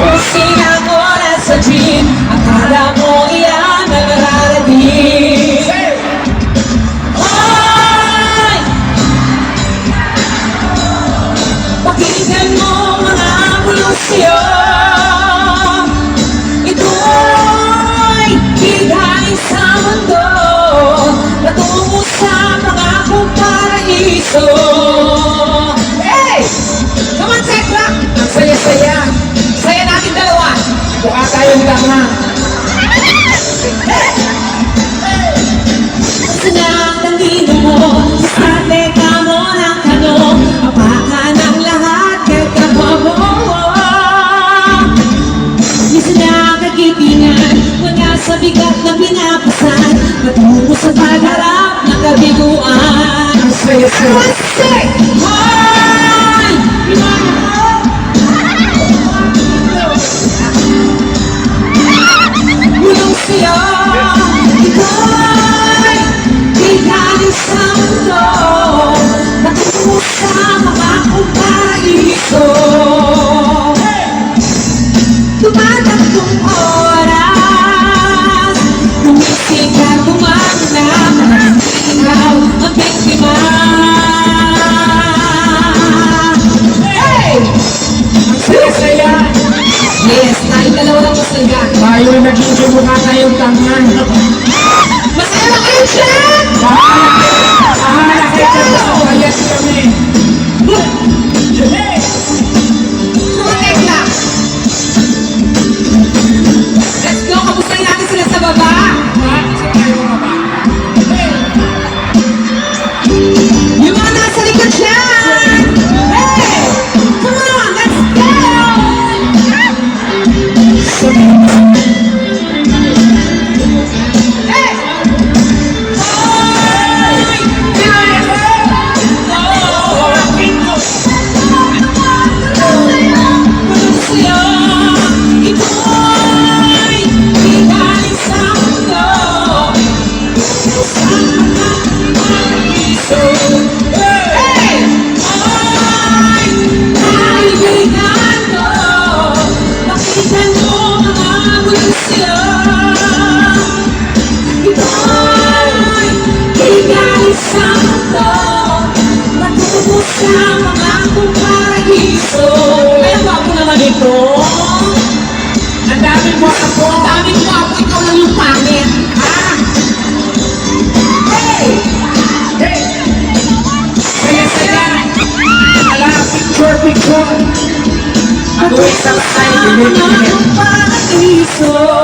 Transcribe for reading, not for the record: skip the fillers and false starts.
Sinamora sa dream, akala mo iyan ang mararating. Hoy! Pakinggan mo mga polusyon. Ito'y bigay sa mundo, patungo sa pangakong paraiso. Hey! Come on, Tekla! Ang saya-saya. Saya natin dalawa. Mukha tayong tama. Sanang tangino mo, sa teka mo ng tanong, apakan ang lahat kay kababo. Minsan na kagitingan, wala sa bigat na pinapasan, patungo sa pagharap ng kabiguan. Ang saya-saya. Hoy! Iwanan mo! Bulong siya, ito'y bigay sa mundo, patungo sa mga paraiso. Tumatagpong oras, tumisig at tumanap, ikaw ang biktima. Hey! Ang saya-saya! Yes, tayong dalawa lang masaya. Tayo naging mukha tayong tangan. Masaya na kayo siya! Bahala kayo dyan sa kayat kami. Sumatek lang! Let's go! Kamustahin natin sila sa baba! Yung mga nasa likod dyan! Hey! Come on! Let's go! Hey! Hoy! Bulong siya, ito'y bigay sa mundo, sa mga paraiso. Hey! Ay! Kaibigan ko, pakinggan mo mga bulusyon. Ito'y bigay sa mundo, patungo sa mga paraiso. Ay, ang gwapo naman ito. Ang daming mo ako. Ang daming gwapo, ikaw lang yung pangit. Ha? Hey! Hey! Saya-saya. Ala, picture. Ako isang style. Mga paraiso.